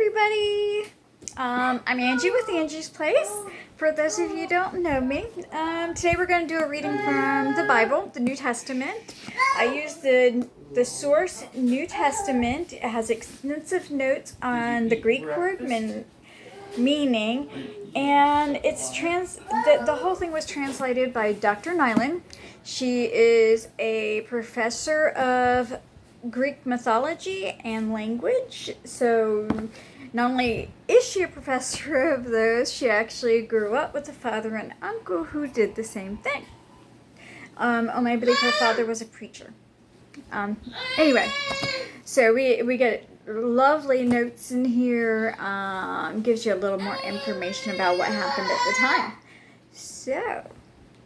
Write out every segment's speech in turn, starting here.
everybody. I'm Angie with Angie's Place. For those of you who don't know me, today we're going to do a reading from the Bible, the New Testament. I use the source New Testament. It has extensive notes on the Greek word meaning, and the whole thing was translated by Dr. Nyland. She is a professor of Greek mythology and language. So not only is she a professor of those, she actually grew up with a father and uncle who did the same thing. Only I believe her father was a preacher. Anyway, so we get lovely notes in here. Gives you a little more information about what happened at the time. So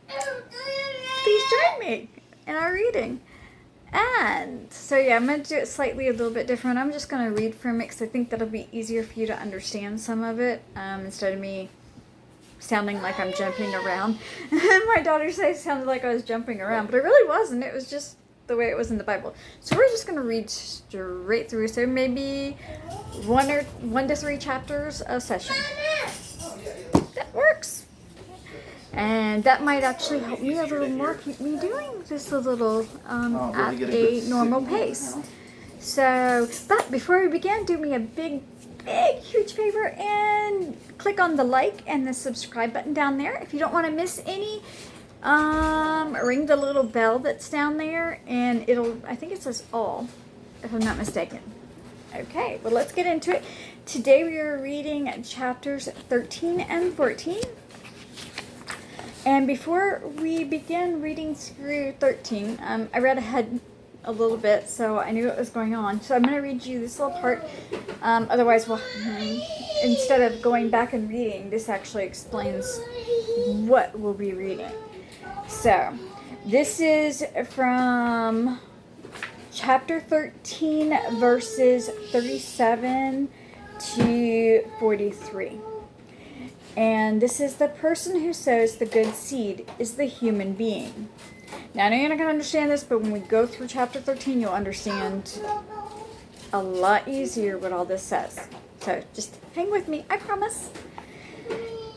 please join me in our reading. And so yeah, I'm going to do it slightly a little bit different. I'm just going to read from it because I think that'll be easier for you to understand some of it, instead of me sounding like I'm jumping around. My daughter said it sounded like I was jumping around, but it really wasn't. It was just the way it was in the Bible. So we're just going to read straight through. So maybe one to three chapters a session. That works. And that might actually help me a little more, keep me doing this a little at a normal pace. So, but before we begin, do me a big, huge favor and click on the like and the subscribe button down there. If you don't want to miss any, ring the little bell that's down there, and I think it says all, if I'm not mistaken. Okay, well, let's get into it. Today we are reading chapters 13 and 14. And before we begin reading through 13, I read ahead a little bit, so I knew what was going on. So I'm going to read you this little part. Otherwise, instead of going back and reading, this actually explains what we'll be reading. So this is from chapter 13, verses 37 to 43. And this is: the person who sows the good seed is the human being. Now, I know you're not going to understand this, but when we go through chapter 13, you'll understand a lot easier what all this says. So just hang with me, I promise.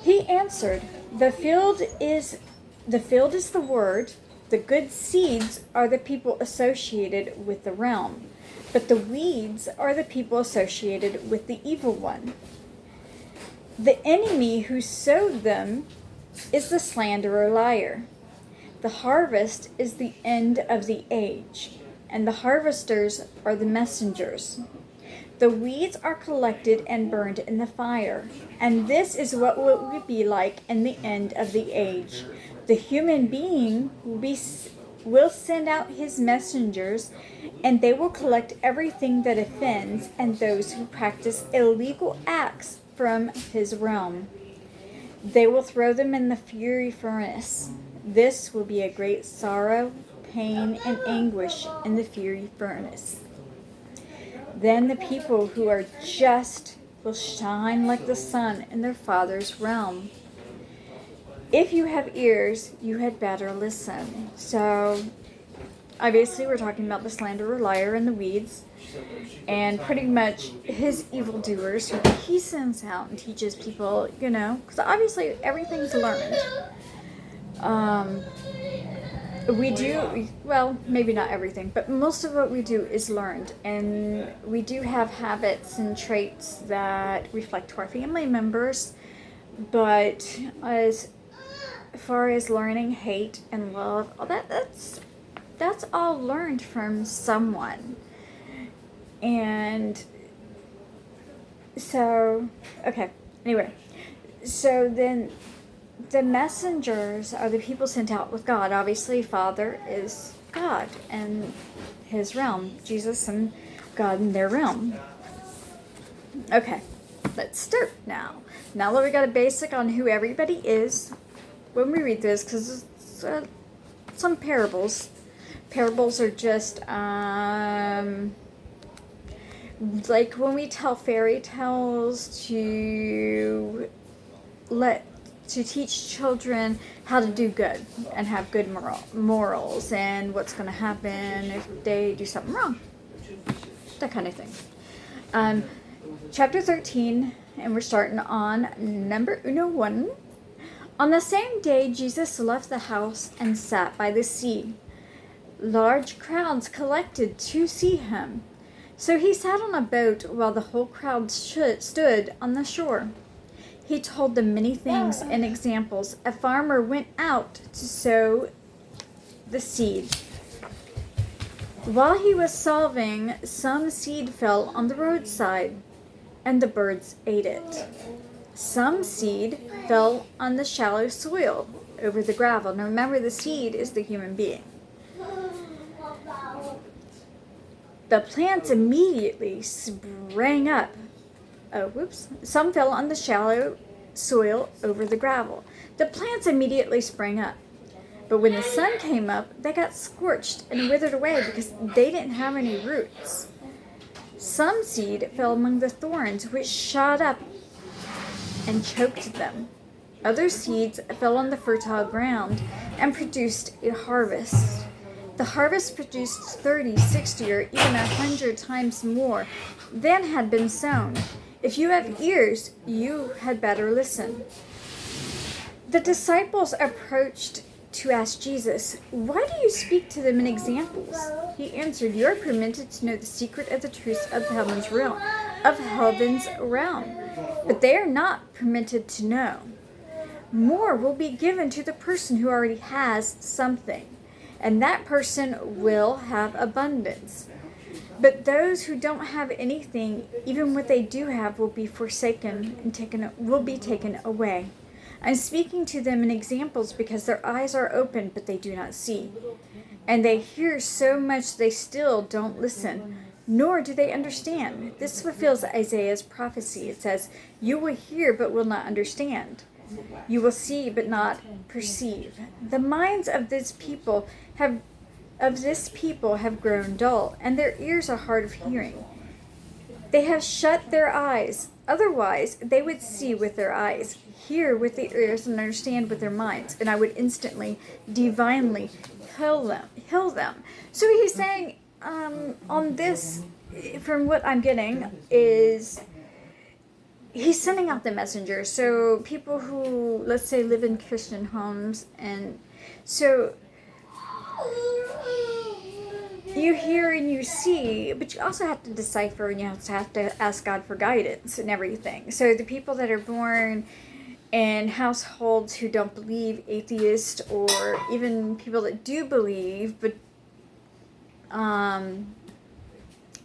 He answered, The field is the word. The good seeds are the people associated with the realm, but the weeds are the people associated with the evil one. The enemy who sowed them is the slanderer liar. The harvest is the end of the age, and the harvesters are the messengers. The weeds are collected and burned in the fire, and this is what it will be like in the end of the age. The human being will send out his messengers, and they will collect everything that offends and those who practice illegal acts from his realm. They will throw them in the fiery furnace. This will be a great sorrow, pain, and anguish in the fiery furnace. Then the people who are just will shine like the sun in their Father's realm. If you have ears, you had better listen. So, obviously we're talking about the slanderer, liar, and the weeds. And pretty much his evildoers who he sends out and teaches people, because obviously everything's learned. We do, well, maybe not everything, but most of what we do is learned. And we do have habits and traits that reflect to our family members. But as far as learning hate and love, that's all learned from someone. And so, okay, anyway, so then the messengers are the people sent out with God. Obviously, Father is God and his realm, Jesus and God in their realm. Okay, let's start now. Now that we got a basic on who everybody is, when we read this, because it's some parables. Parables are just, like when we tell fairy tales to teach children how to do good and have good morals and what's going to happen if they do something wrong. That kind of thing. Chapter 13, and we're starting on number 1. On the same day, Jesus left the house and sat by the sea. Large crowds collected to see him. So he sat on a boat while the whole crowd stood on the shore. He told them many things and examples. A farmer went out to sow the seed. While he was sowing, some seed fell on the roadside, and the birds ate it. Some seed fell on the shallow soil over the gravel. Now remember, the seed is the human being. The plants immediately sprang up. Some fell on the shallow soil over the gravel. The plants immediately sprang up. But when the sun came up, they got scorched and withered away because they didn't have any roots. Some seed fell among the thorns, which shot up and choked them. Other seeds fell on the fertile ground and produced a harvest. The harvest produced 30, 60, or even 100 times more than had been sown. If you have ears, you had better listen. The disciples approached to ask Jesus, "Why do you speak to them in examples?" He answered, "You are permitted to know the secret of the truths of heaven's realm, but they are not permitted to know. More will be given to the person who already has something, and that person will have abundance. But those who don't have anything, even what they do have, will be forsaken and will be taken away. I'm speaking to them in examples because their eyes are open, but they do not see. And they hear so much they still don't listen, nor do they understand." This fulfills Isaiah's prophecy. It says, "You will hear, but will not understand. You will see, but not perceive. The minds of this people have grown dull, and their ears are hard of hearing. They have shut their eyes. Otherwise, they would see with their eyes, hear with their ears, and understand with their minds, and I would instantly, divinely heal them." So he's saying, on this, from what I'm getting, is he's sending out the messenger. So people who, let's say, live in Christian homes, and so you hear and you see, but you also have to decipher, and you have to ask God for guidance and everything. So the people that are born in households who don't believe, atheists, or even people that do believe but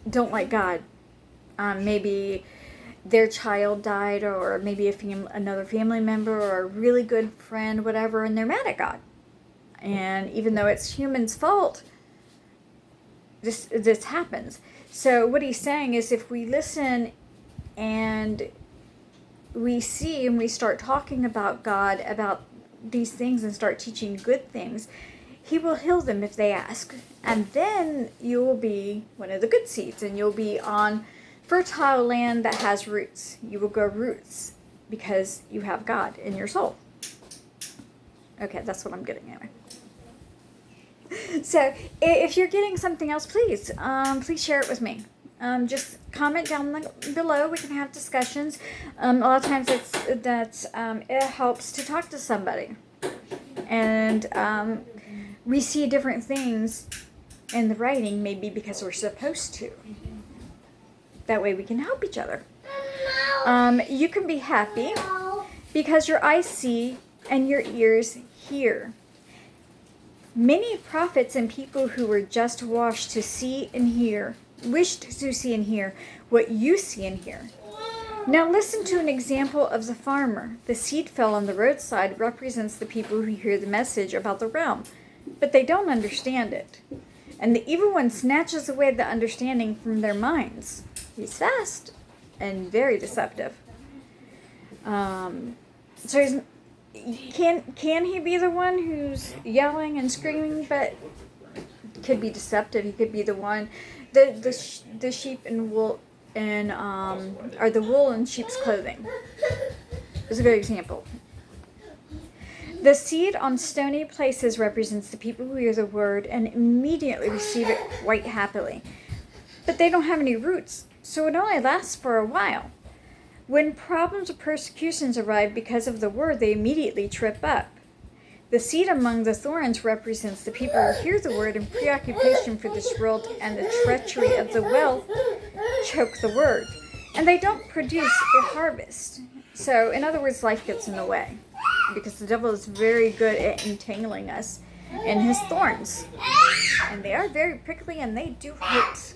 don't like God, maybe their child died, or maybe another family member, or a really good friend, whatever, and they're mad at God. And even though it's humans' fault, this happens. So what he's saying is, if we listen and we see and we start talking about God, about these things, and start teaching good things, he will heal them if they ask. And then you will be one of the good seeds, and you'll be on fertile land that has roots. You will grow roots because you have God in your soul. Okay, that's what I'm getting anyway. So if you're getting something else, please share it with me. Just comment down below. We can have discussions. A lot of times it helps to talk to somebody, and we see different things in the writing, maybe because we're supposed to. That way we can help each other. You can be happy because your eyes see and your ears hear. Many prophets and people who were just wished to see and hear what you see and hear. Now listen to an example of the farmer. The seed fell on the roadside represents the people who hear the message about the realm, but they don't understand it. And the evil one snatches away the understanding from their minds. He's fast and very deceptive. So can he be the one who's yelling and screaming, but could be deceptive? He could be the one, the sheep and wool and or the wool in sheep's clothing. It's a good example. The seed on stony places represents the people who hear the word and immediately receive it quite happily. But they don't have any roots so it only lasts for a while. When problems or persecutions arrive because of the word, they immediately trip up. The seed among the thorns represents the people who hear the word in preoccupation for this world, and the treachery of the wealth choke the word, and they don't produce a harvest. So, in other words, life gets in the way, because the devil is very good at entangling us in his thorns, and they are very prickly and they do hurt.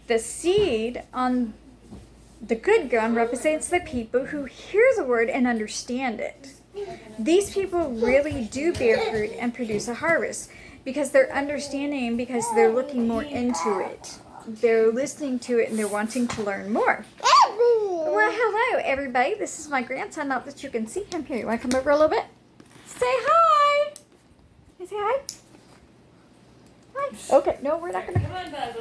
The seed on the good ground represents the people who hear the word and understand it. These people really do bear fruit and produce a harvest because they're understanding, because they're looking more into it. They're listening to it and they're wanting to learn more. Well, hello, everybody. This is my grandson. Not that you can see him. Here, you want to come over a little bit? Say hi. Say hi. Hi. Okay. No, we're not gonna.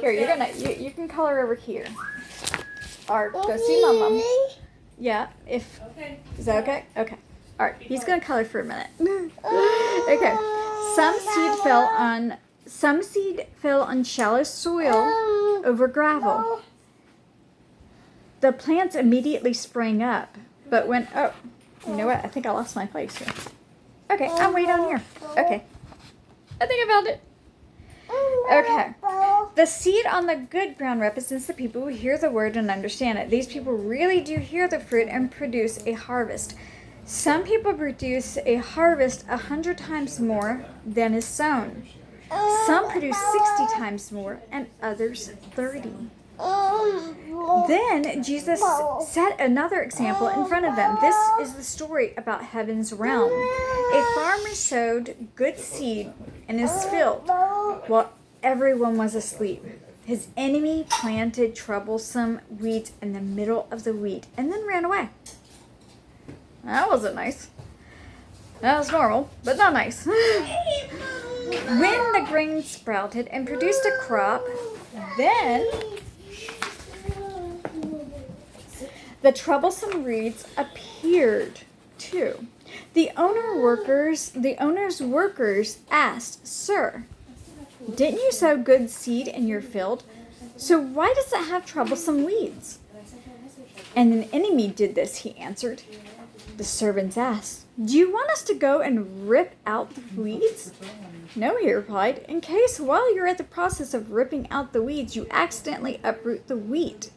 Here, you're gonna. You can color over here. Or go see my mom. Yeah. If. Okay. Is that okay? Okay. All right. He's gonna color for a minute. Okay. Some seed fell on shallow soil over gravel. The plants immediately sprang up, but when, you know what? I think I lost my place here. Okay, I'm way down here. Okay. I think I found it. Okay. The seed on the good ground represents the people who hear the word and understand it. These people really do hear the fruit and produce a harvest. Some people produce a harvest 100 times more than is sown. Some produce 60 times more, and others 30. Then Jesus set another example in front of them. This is the story about heaven's realm. A farmer sowed good seed in his field while everyone was asleep. His enemy planted troublesome weeds in the middle of the wheat and then ran away. That wasn't nice. That was normal, but not nice. When the grain sprouted and produced a crop, then the troublesome weeds appeared too. The owner's workers asked, "Sir, didn't you sow good seed in your field? So why does it have troublesome weeds?" "And an enemy did this," he answered. The servants asked, "Do you want us to go and rip out the weeds?" "No," he replied, "in case while you're at the process of ripping out the weeds, you accidentally uproot the wheat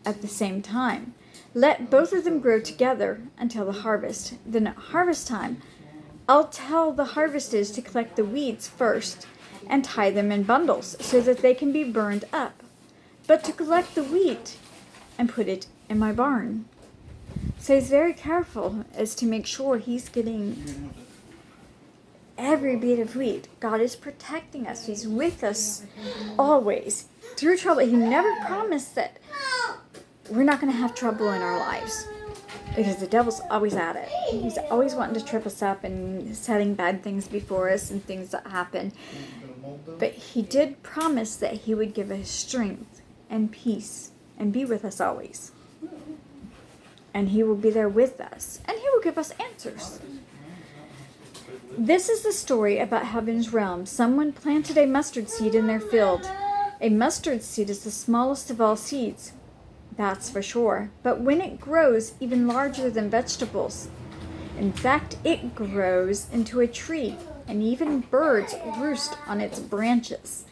at the same time. Let both of them grow together until the harvest. Then at harvest time, I'll tell the harvesters to collect the weeds first and tie them in bundles so that they can be burned up, but to collect the wheat and put it in my barn." So he's very careful as to make sure he's getting every bit of wheat. God is protecting us. He's with us always through trouble. He never promised that we're not going to have trouble in our lives, because the devil's always at it. He's always wanting to trip us up and setting bad things before us and things that happen. But he did promise that he would give us strength and peace and be with us always. And he will be there with us, and he will give us answers. This is the story about heaven's realm. Someone planted a mustard seed in their field. A mustard seed is the smallest of all seeds, that's for sure. But when it grows even larger than vegetables, in fact, it grows into a tree, and even birds roost on its branches.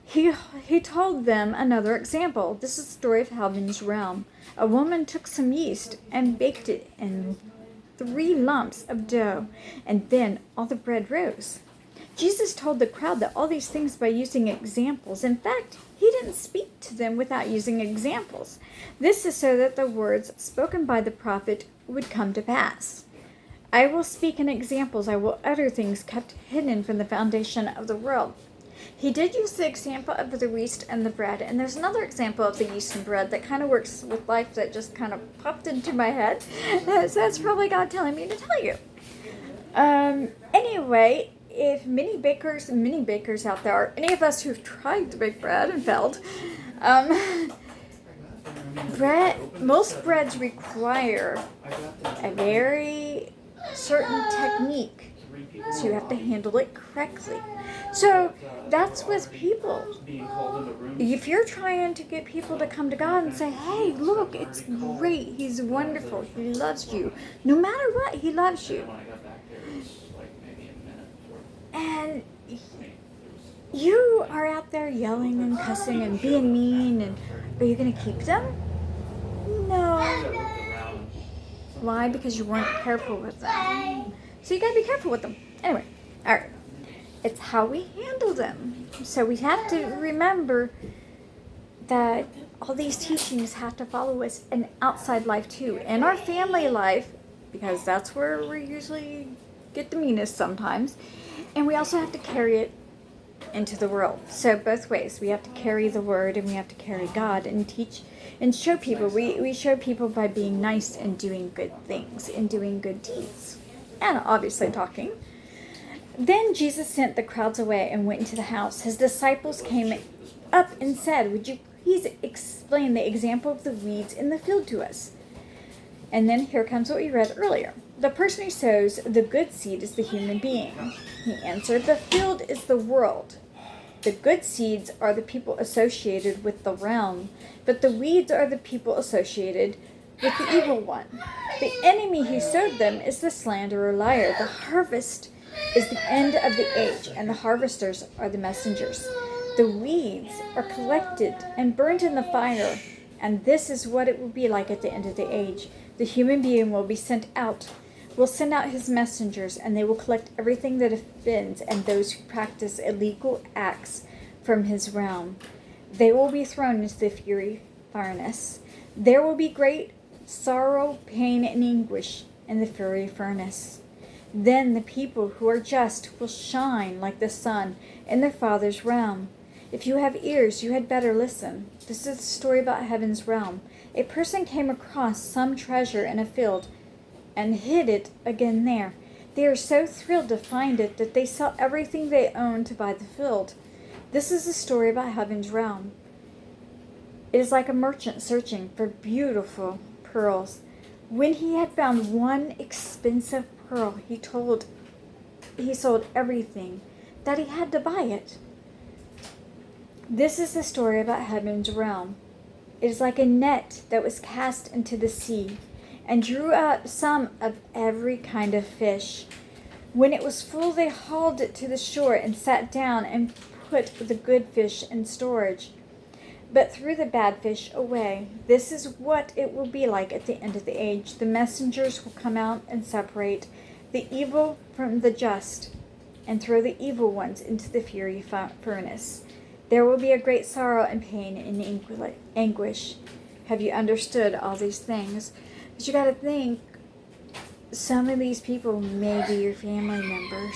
He told them another example. This is the story of heaven's realm. A woman took some yeast and baked it in 3 lumps of dough, and then all the bread rose. Jesus told the crowd that all these things by using examples. In fact, he didn't speak to them without using examples. This is so that the words spoken by the prophet would come to pass. "I will speak in examples. I will utter things kept hidden from the foundation of the world." He did use the example of the yeast and the bread, and there's another example of the yeast and bread that kind of works with life that just kind of popped into my head. So that's probably God telling me to tell you. Anyway, if many bakers out there, or any of us who've tried to bake bread and failed, most breads require a very certain technique So you have to handle it correctly. So that's with people. If you're trying to get people to come to God and say, hey, look, it's great. He's wonderful. He loves you. No matter what, he loves you. And you are out there yelling and cussing and being mean, and are you going to keep them? No. Why? Because you weren't careful with them. So you got to be careful with them. Anyway, all right. It's how we handle them. So we have to remember that all these teachings have to follow us in outside life too. In our family life, because that's where we usually get the meanest sometimes. And we also have to carry it into the world. So both ways. We have to carry the word and we have to carry God and teach and show people. We show people by being nice and doing good things and doing good deeds. And obviously talking. Then Jesus sent the crowds away and went into the house. His disciples came up and said, would you please explain the example of the weeds in the field to us? And then here comes what we read earlier. The person who sows the good seed is the human being. He answered, the field is the world. The good seeds are the people associated with the realm, but the weeds are the people associated with the evil one. The enemy who sowed them is the slanderer liar. The harvest is the end of the age, and the harvesters are the messengers. The weeds are collected and burned in the fire, and this is what it will be like at the end of the age. The human being will send out his messengers, and they will collect everything that offends and those who practice illegal acts from his realm. They will be thrown into the fiery furnace. There will be great sorrow, pain, and anguish in the fiery furnace. Then the people who are just will shine like the sun in their Father's realm. If you have ears, you had better listen. This is the story about heaven's realm. A person came across some treasure in a field and hid it again there. They are so thrilled to find it that they sell everything they own to buy the field. This is a story about heaven's realm. It is like a merchant searching for beautiful pearls. When he had found one expensive pearl, he sold everything that he had to buy it. This is the story about heaven's realm. It is like a net that was cast into the sea and drew out some of every kind of fish. When it was full, they hauled it to the shore and sat down and put the good fish in storage, but threw the bad fish away. This is what it will be like at the end of the age. The messengers will come out and separate the evil from the just and throw the evil ones into the fiery furnace. There will be a great sorrow and pain and anguish. Have you understood all these things? But you got to think, some of these people may be your family members.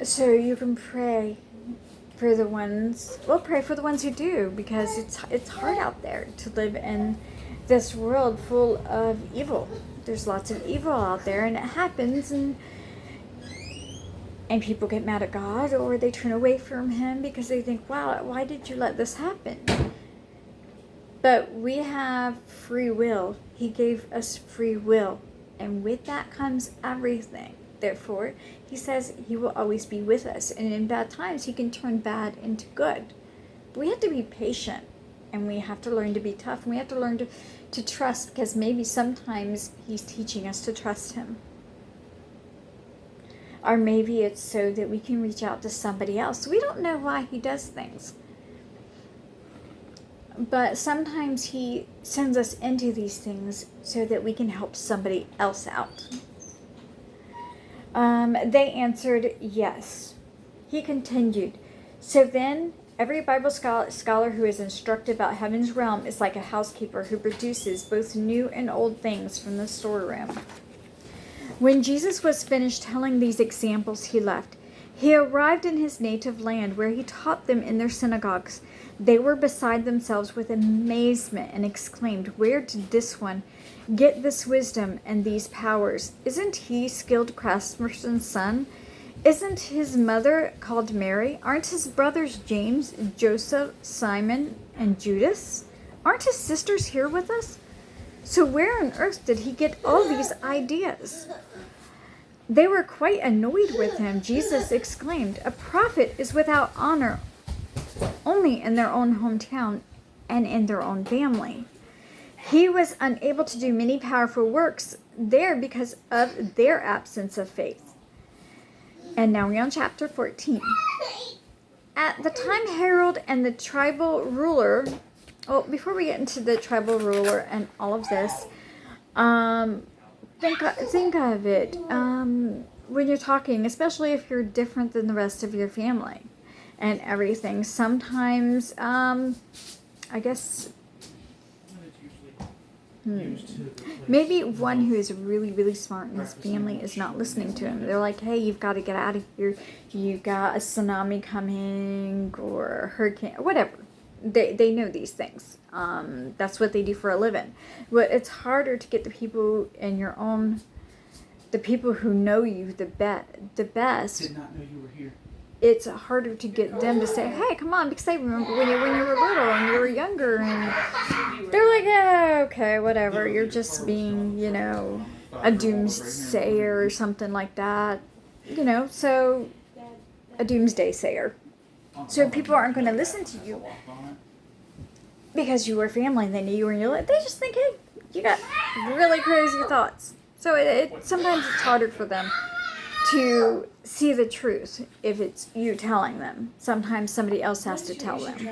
So you can pray for the ones, pray for the ones who do, because it's hard out there to live in this world full of evil. There's lots of evil out there, and it happens, and people get mad at God, or they turn away from him because they think, wow, why did you let this happen? But we have free will. He gave us free will, and with that comes everything. Therefore, he says he will always be with us, and in bad times he can turn bad into good. We have to be patient, and we have to learn to be tough, and we have to learn to trust, because maybe sometimes he's teaching us to trust him. Or maybe it's so that we can reach out to somebody else. We don't know why he does things. But sometimes he sends us into these things so that we can help somebody else out. They answered yes. He continued, so then every Bible scholar who is instructed about heaven's realm is like a housekeeper who produces both new and old things from the storeroom. When Jesus was finished telling these examples, he left. He arrived in his native land, where he taught them in their synagogues. They were beside themselves with amazement and exclaimed, "Where did this one get this wisdom and these powers? Isn't he skilled craftsman's son? Isn't his mother called Mary? Aren't his brothers James, Joseph, Simon, and Judas? Aren't his sisters here with us? So where on earth did he get all these ideas?" They were quite annoyed with him. Jesus exclaimed, "A prophet is without honor only in their own hometown and in their own family." He was unable to do many powerful works there because of their absence of faith. And now we're on chapter 14. At the time Herod and the tribal ruler, well, before we get into the tribal ruler and all of this, think of it when you're talking, especially if you're different than the rest of your family and everything. Sometimes, I guess, maybe one who is really, really smart in his family is not listening to him. They're like, "Hey, you've got to get out of here. You've got a tsunami coming or a hurricane," whatever. They know these things. That's what they do for a living. But it's harder to get the people in your own, the people who know you the best. Did not know you were here. It's harder to get them to say, "Hey, come on," because they remember when you were little and you were younger, and they're like, "Yeah, okay, whatever. You're just being, a doomsayer or something like that, So a doomsday sayer. So people aren't going to listen to you because you were family and they knew you were in your life. They just think, "Hey, you got really crazy thoughts." So sometimes it's harder for them to see the truth if it's you telling them. Sometimes somebody else has to tell them.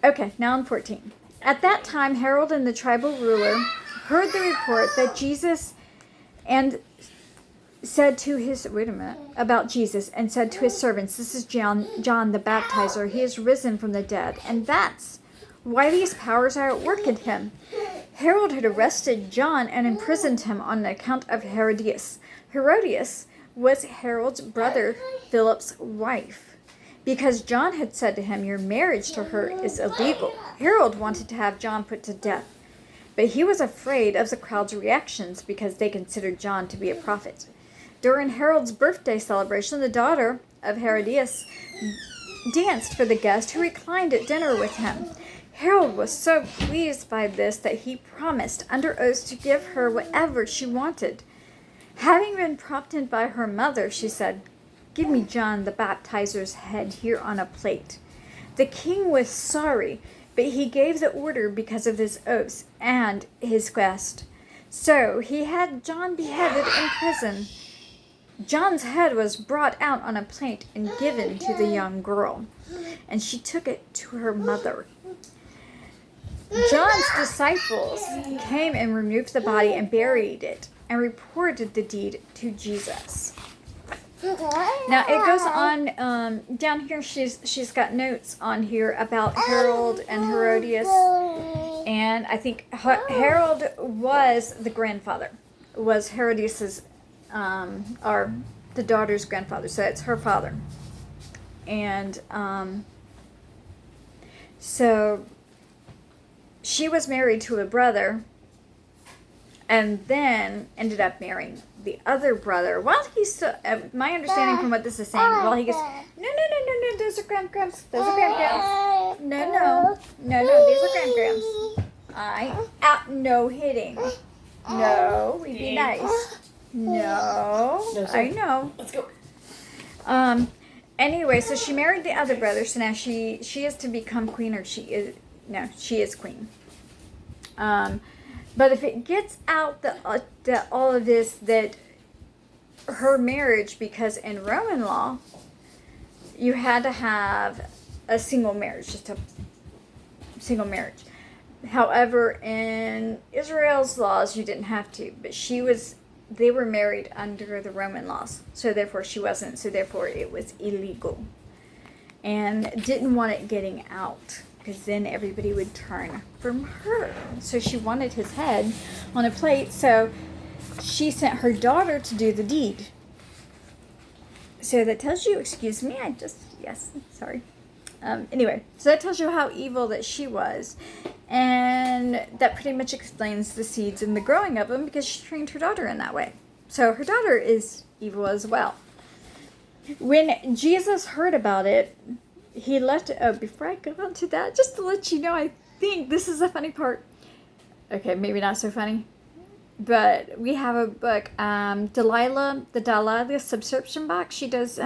Okay, now I'm 14. At that time, Herod and the tribal ruler heard the report that Jesus and said to his, about Jesus and said to his servants, "This is John the Baptizer. He is risen from the dead. And that's why these powers are at work in him." Herod had arrested John and imprisoned him on account of Herodias. Herodias was Herod's brother Philip's wife. Because John had said to him, "Your marriage to her is illegal." Herod wanted to have John put to death, but he was afraid of the crowd's reactions because they considered John to be a prophet. During Herod's birthday celebration, the daughter of Herodias danced for the guest who reclined at dinner with him. Herod was so pleased by this that he promised under oath to give her whatever she wanted. Having been prompted by her mother, she said, "Give me John the Baptizer's head here on a plate." The king was sorry, but he gave the order because of his oaths and his quest. So he had John beheaded in prison. John's head was brought out on a plate and given to the young girl, and she took it to her mother. John's disciples came and removed the body and buried it and reported the deed to Jesus. Now it goes on down here. She's got notes on here about Herod and Herodias, and I think Herod was the grandfather, was Herodias's or the daughter's grandfather. So it's her father, and so she was married to a brother, and then ended up marrying the other brother. While he's still, my understanding from what this is saying, while he goes, no, those are grandgrams, no, these are grandgrams. No hitting. No, we'd be nice. No, I know. Let's go. Anyway, so she married the other brother, so now she is to become queen, or she is queen. But if it gets out that all of this, that her marriage, because in Roman law, you had to have a single marriage, just a single marriage. However, in Israel's laws, you didn't have to, but they were married under the Roman laws, so therefore she wasn't, so therefore it was illegal, and didn't want it getting out, because then everybody would turn from her. So she wanted his head on a plate, so she sent her daughter to do the deed. So that tells you, excuse me, sorry. Anyway, so that tells you how evil that she was. And that pretty much explains the seeds and the growing of them, because she trained her daughter in that way. So her daughter is evil as well. When Jesus heard about it, he left, before I go on to that, just to let you know, I think this is a funny part. Okay, maybe not so funny. but we have a book, Delilah, the Delilah subscription box. She does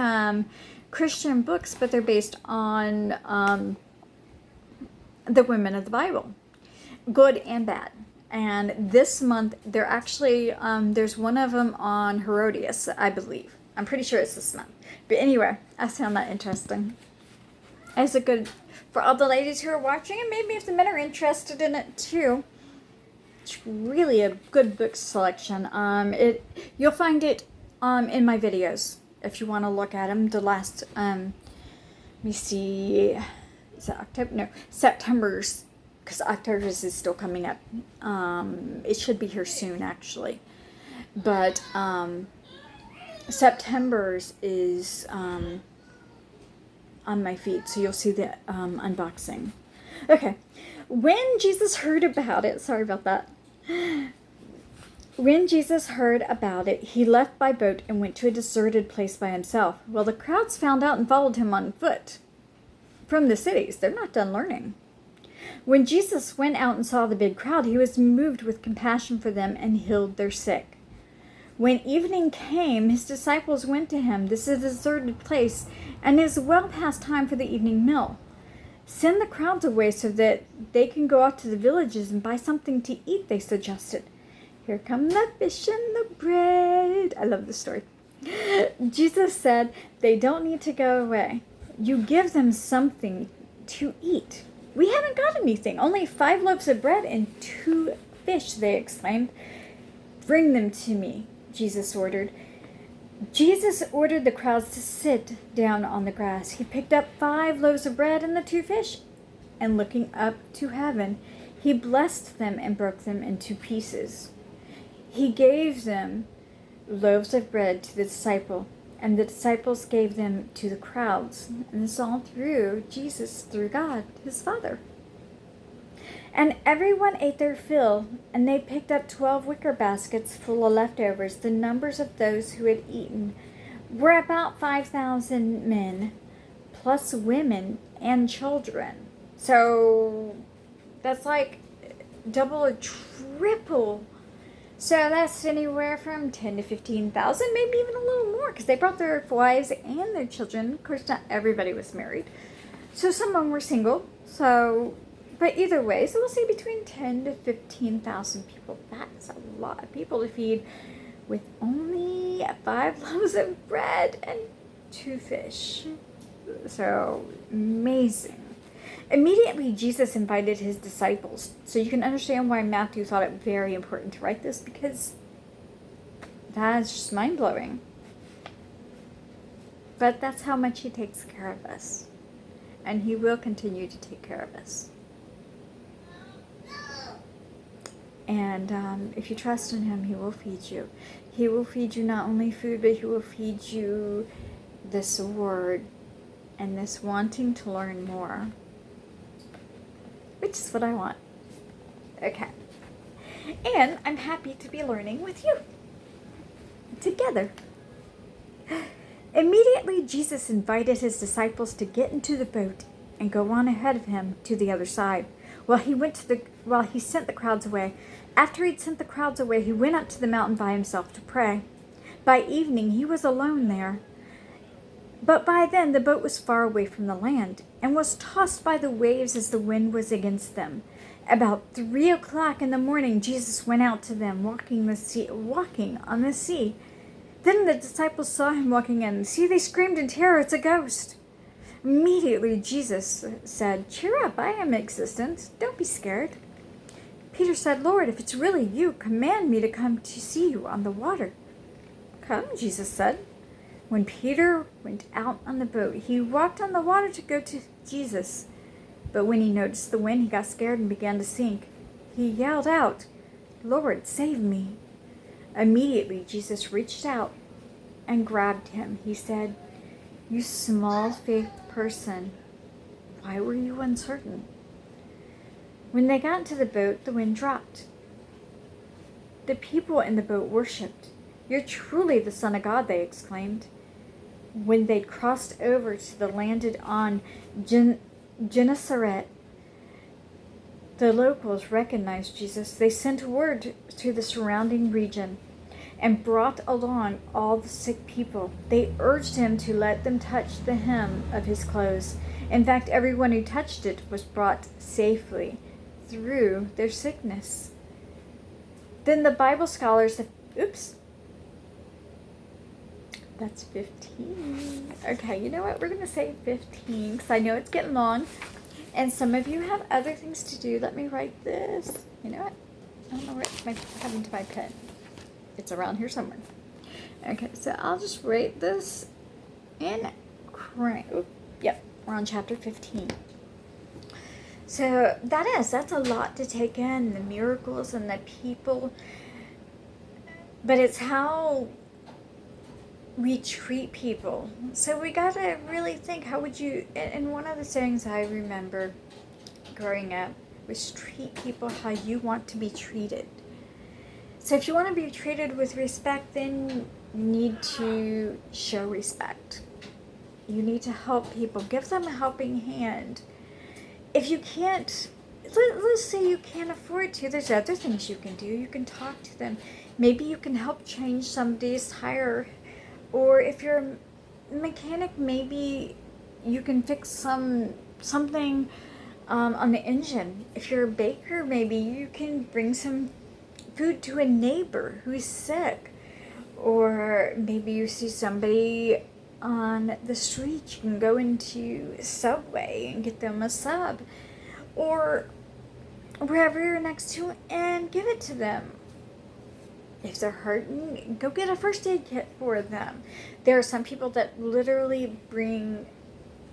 Christian books, but they're based on the women of the Bible, good and bad. And this month, they're actually, there's one of them on Herodias, I believe. I'm pretty sure it's this month. But anyway, I found that interesting. It's a good, for all the ladies who are watching, and maybe if the men are interested in it too. It's really a good book selection. You'll find it in my videos if you want to look at them. The last, let me see, is it October? No, September's, because October's is still coming up. It should be here soon, actually. But September's is on my feed, so you'll see the unboxing. Okay. When Jesus heard about it, sorry about that. When Jesus heard about it, he left by boat and went to a deserted place by himself. Well, the crowds found out and followed him on foot from the cities. They're not done learning. When Jesus went out and saw the big crowd, he was moved with compassion for them and healed their sick. When evening came, his disciples went to him. This is a deserted place, and it is well past time for the evening meal. Send the crowds away so that they can go out to the villages and buy something to eat, they suggested. Here come the fish and the bread. I love this story. Jesus said, they don't need to go away. You give them something to eat. We haven't got anything. Only 5 loaves of bread and 2 fish, they exclaimed. Bring them to me, Jesus ordered. Jesus ordered the crowds to sit down on the grass. He picked up 5 loaves of bread and the 2 fish, and looking up to heaven, he blessed them and broke them into pieces. He gave them loaves of bread to the disciple, and the disciples gave them to the crowds. And this all through Jesus, through God, his Father. And everyone ate their fill, and they picked up 12 wicker baskets full of leftovers. The numbers of those who had eaten were about 5,000 men, plus women and children. So that's like double or triple. So that's anywhere from 10 to 15,000, maybe even a little more, because they brought their wives and their children. Of course, not everybody was married. So some of them were single. But either way, so we'll say between 10 to 15,000 people. That's a lot of people to feed with only 5 loaves of bread and 2 fish. So amazing. Immediately, Jesus invited his disciples. So you can understand why Matthew thought it very important to write this, because that is just mind-blowing. But that's how much he takes care of us. And he will continue to take care of us. And if you trust in him, he will feed you. He will feed you not only food, but he will feed you this word and this wanting to learn more. Which is what I want. Okay. And I'm happy to be learning with you. Together. Immediately, Jesus invited his disciples to get into the boat and go on ahead of him to the other side, while he sent the crowds away. After he'd sent the crowds away, he went up to the mountain by himself to pray. By evening, he was alone there. But by then, the boat was far away from the land and was tossed by the waves as the wind was against them. About 3 o'clock in the morning, Jesus went out to them, walking on the sea. Then the disciples saw him walking on the sea. They screamed in terror, "It's a ghost!" Immediately, Jesus said, "Cheer up, I am existence. Don't be scared." Peter said, "Lord, if it's really you, command me to come to see you on the water." "Come," Jesus said. When Peter went out on the boat, he walked on the water to go to Jesus. But when he noticed the wind, he got scared and began to sink. He yelled out, "Lord, save me." Immediately, Jesus reached out and grabbed him. He said, "You small faith person, why were you uncertain?" When they got into the boat, the wind dropped. The people in the boat worshipped. "You're truly the Son of God," they exclaimed. When they'd crossed over to the landed on Gennesaret, The locals recognized Jesus. They sent word to the surrounding region and brought along all the sick people. They urged him to let them touch the hem of his clothes. In fact, everyone who touched it was brought safely through their sickness. Then the Bible scholars, that's 15. Okay, you know what? We're going to say 15 because I know it's getting long. And some of you have other things to do. Let me write this. You know what? I don't know where it's happened to my pen. It's around here somewhere. Okay, so I'll just write this in crayon. Yep, we're on chapter 15. So that's a lot to take in, the miracles and the people. But it's how we treat people. So we got to really think, how would you, and one of the sayings I remember growing up was treat people how you want to be treated. So if you want to be treated with respect, then you need to show respect. You need to help people. Give them a helping hand. If you can't, let's say you can't afford to, there's other things you can do. You can talk to them. Maybe you can help change somebody's tire. Or if you're a mechanic, maybe you can fix something on the engine. If you're a baker, maybe you can bring some food to a neighbor who's sick. Or maybe you see somebody on the street, you can go into Subway and get them a sub. Or wherever you're next to and give it to them. If they're hurting, go get a first aid kit for them. There are some people that literally bring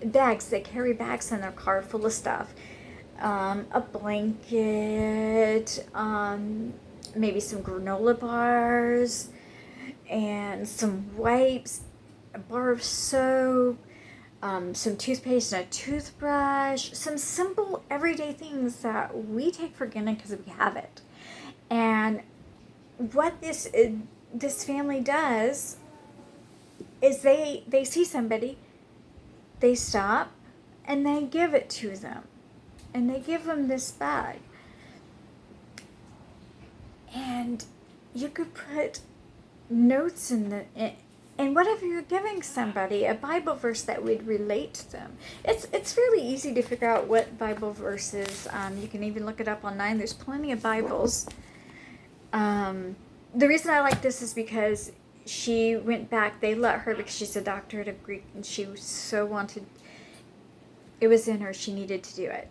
bags. They carry bags in their car full of stuff. A blanket, maybe some granola bars, and some wipes, a bar of soap, some toothpaste and a toothbrush, some simple everyday things that we take for granted because we have it. And what this family does is they see somebody, they stop, and they give it to them. And they give them this bag. And you could put notes in and whatever you're giving somebody, a Bible verse that would relate to them. It's really easy to figure out what Bible verses. You can even look it up online. There's plenty of Bibles. The reason I like this is because she went back. They let her because she's a doctorate of Greek, and she so wanted. It was in her. She needed to do it.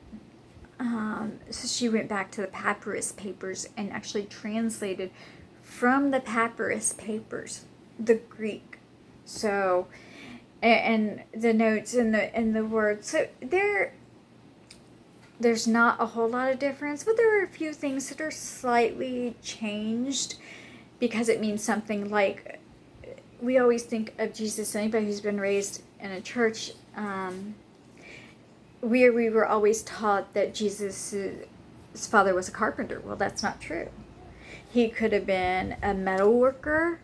So she went back to the papyrus papers and actually translated from the papyrus papers the Greek. So, and the notes and the words. So there's not a whole lot of difference, but there are a few things that are slightly changed because it means something. Like, we always think of Jesus, anybody who's been raised in a church, we were always taught that Jesus' father was a carpenter. Well, that's not true. He could have been a metal worker.